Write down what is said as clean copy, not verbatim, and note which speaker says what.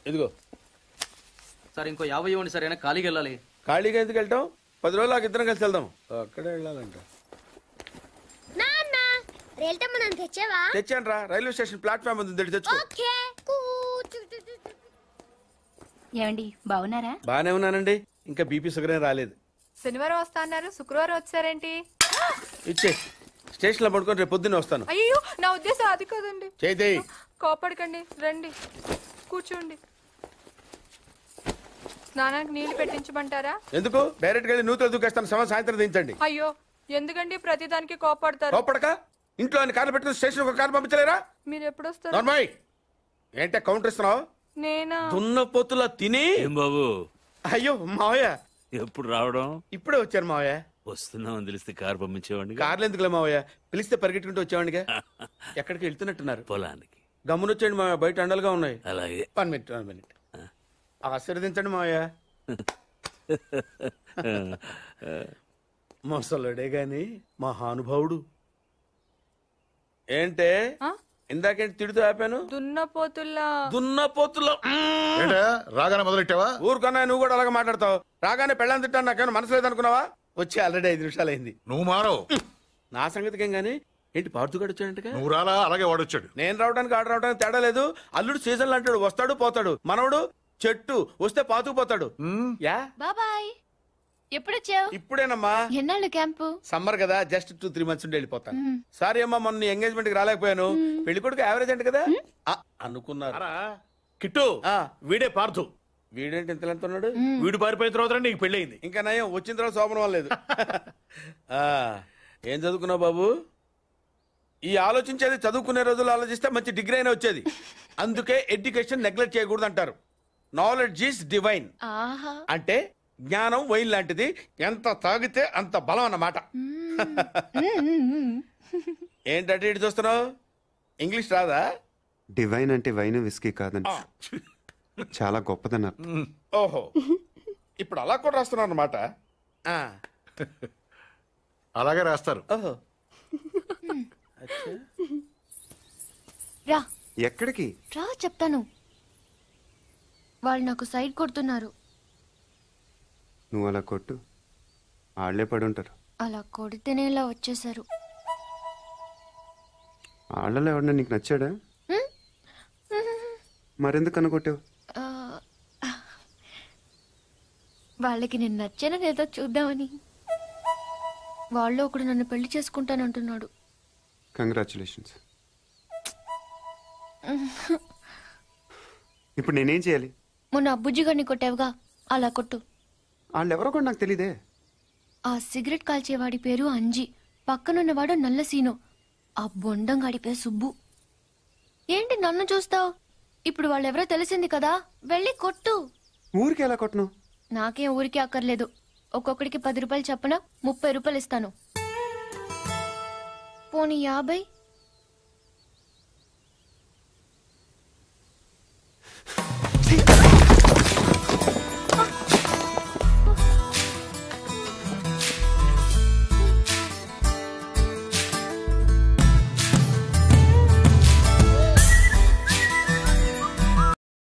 Speaker 1: ఇదిగో
Speaker 2: సార్ ఇంకో 50 ఇవ్వండి సార్. అయినా ఖాళీకి వెళ్ళాలి.
Speaker 1: ఖాళీగా ఎందుకు వెళ్తాం? 10 రోజులు నాకు ఇద్దరం కలిసి వెళ్దాం. అక్కడే వెళ్ళాలంట. తెచ్చాను రా. రైల్వే స్టేషన్ ప్లాట్ఫామ్ ఉంది, తెచ్చుకో.
Speaker 3: ఏమండి బాగున్నారా?
Speaker 1: బానే ఉన్నానండి. ఇంకా బీపీ షుగర్ ఏం రాలేదు.
Speaker 4: శనివారం వస్తా అన్నారు, శుక్రవారం వచ్చారేంటి?
Speaker 1: ఇచ్చే స్టేషన్ లో పడుకొని రేపు పొద్దున్నే వస్తాను.
Speaker 4: అయ్యో నా ఉద్దేశం అది కాదండి.
Speaker 1: చేయి.
Speaker 4: కోపడకండి, రండి కూర్చోండి. స్నానానికి నీళ్లు పెట్టించమంటారా?
Speaker 1: ఎందుకు? డైరెక్ట్ గా నూతులు దూకేస్తాను. సాయంత్రం దించండి.
Speaker 4: అయ్యో ఎందుకండి ప్రతిదానికి కోపడతారు?
Speaker 1: కోపడక ఇంట్లో అన్ని కార్లు పెట్టుకుని స్టేషన్ ఒక కారు పంపించలేరా?
Speaker 4: మీరు ఎప్పుడు వస్తారు?
Speaker 1: నార్మల్ ఏంటే కౌంటర్ ఇస్తున్నావు?
Speaker 4: నేనా?
Speaker 1: దున్న పొత్తులా తిని.
Speaker 5: ఏం బాబు?
Speaker 1: అయ్యో మావయ్య
Speaker 5: ఎప్పుడు రావడం?
Speaker 1: ఇప్పుడే వచ్చాను మావయ్య.
Speaker 5: వస్తున్నామని తెలిస్తే కారు పంపించేవాడిని.
Speaker 1: కార్లు ఎందుకులే మావయ్య, పిలిస్తే పరిగెట్టుకుంటూ వచ్చేవాడిగా. ఎక్కడికి వెళ్తున్నట్టున్నారు?
Speaker 5: పొలానికి.
Speaker 1: గమ్మునొచ్చేయండి మావయ్య, బయట అండలుగా ఉన్నాయి.
Speaker 5: అలాగే.
Speaker 1: 1 మినిట్. ఆశీర్వదించండి మావయ్య. మొసలుడే గాని మహానుభావుడు. ఏంటే ఇందాకేంటి తిడుతూ ఆపాను? దున్నపోతుల్లో
Speaker 6: రాగానే మొదలెట్టావా?
Speaker 1: ఊరుకన్నా నువ్వు కూడా అలాగే మాట్లాడతావు. రాగానే పెళ్ళని తిట్టాను నాకేమైనా మనసు లేదనుకున్నావా? వచ్చి ఆల్రెడీ 5 నిమిషాలు అయింది.
Speaker 6: నువ్వు మారవు.
Speaker 1: నా సంగతికేం గానీ ఏంటి పార్తుగాడు వచ్చాడంటగా?
Speaker 6: నువ్వు రాలా, అలాగే వాడొచ్చాడు.
Speaker 1: నేను రావడానికి ఆడు రావడానికి తేడా లేదు. అల్లుడు సీజన్లు అంటాడు, వస్తాడు పోతాడు. మనవడు చెట్టు వస్తే పాతుకుపోతాడు. యా
Speaker 3: బాబాయ్. ఎప్పుడొచ్చావు?
Speaker 1: ఇప్పుడేనమ్మా.
Speaker 3: ఎన్నాళ్ళు క్యాంపు?
Speaker 1: సమ్మర్ కదా, జస్ట్ 2-3 మంత్స్ ఉండి వెళ్ళిపోతాను. సారీ అమ్మా, మొన్న ఎంగేజ్మెంట్ కి రాలేకపోయాను. పెళ్లి కొడుకు యావరేజ్ అంట కదా అనుకున్నారు.
Speaker 6: కిట్టు వీడే పార్థు.
Speaker 1: వీడేంటి ఇంత ఎంత ఉన్నాడు?
Speaker 6: వీడు పారిపోయిన తర్వాత నీకు పెళ్ళయింది.
Speaker 1: ఇంకా నయం వచ్చిన తర్వాత శోభనం లేదు. ఏం చదువుకున్నావు బాబు? ఈ ఆలోచించేది చదువుకునే రోజులు ఆలోచిస్తే మంచి డిగ్రీ అయినా వచ్చేది. అందుకే ఎడ్యుకేషన్ నెగ్లెక్ట్ చేయకూడదు అంటారు. Knowledge is divine. అంటే జ్ఞానం వైన్ లాంటిది, ఎంత తాగితే అంత బలం అన్నమాట. ఏంటంటే ఇటు చూస్తున్నావు? ఇంగ్లీష్ రాదా?
Speaker 7: డివైన్ అంటే వైన్ విస్కీ కాదండి, చాలా గొప్పదన్నారు.
Speaker 1: ఓహో, ఇప్పుడు అలా కూడా రాస్తున్నారు అన్నమాట.
Speaker 6: అలాగే రాస్తారు.
Speaker 1: ఓహో,
Speaker 3: రా.
Speaker 7: ఎక్కడికి
Speaker 3: రా చెప్తాను. వాళ్ళు నాకు సైడ్ కొడుతున్నారు.
Speaker 7: నువ్వు అలా కొట్టు, ఆళ్లే పడి ఉంటారు.
Speaker 3: అలా కొడితేనే ఇలా వచ్చేసారు.
Speaker 7: ఆళ్ళలో ఎవడన్నా నీకు నచ్చాడా? మరెందుకు అనుకొట్టావు?
Speaker 3: వాళ్ళకి నేను నచ్చానని ఏదో చూద్దామని. వాళ్ళు ఒకడు నన్ను పెళ్లి చేసుకుంటానంటున్నాడు.
Speaker 7: కంగ్రాచులేషన్స్. ఇప్పుడు నేనేం చేయాలి?
Speaker 3: మొన్న అబ్బుజ్జి గారిని కొట్టావుగా, అలా కొట్టు.
Speaker 7: వాళ్ళెవరో కూడా నాకు తెలీదే.
Speaker 3: ఆ సిగరెట్ కాల్చేవాడి పేరు అంజి, పక్కనున్నవాడు నల్ల సీను, ఆ బొండంగాడి పేరు సుబ్బు. ఏంటి నన్ను చూస్తావు? ఇప్పుడు వాళ్ళెవరో తెలిసింది కదా, వెళ్ళి కొట్టు.
Speaker 7: ఊరికి ఎలా కొట్టను?
Speaker 3: నాకేం ఊరికి అక్కర్లేదు. ఒక్కొక్కడికి 10 రూపాయలు చప్పున 30 రూపాయలు ఇస్తాను. పోనీ 50?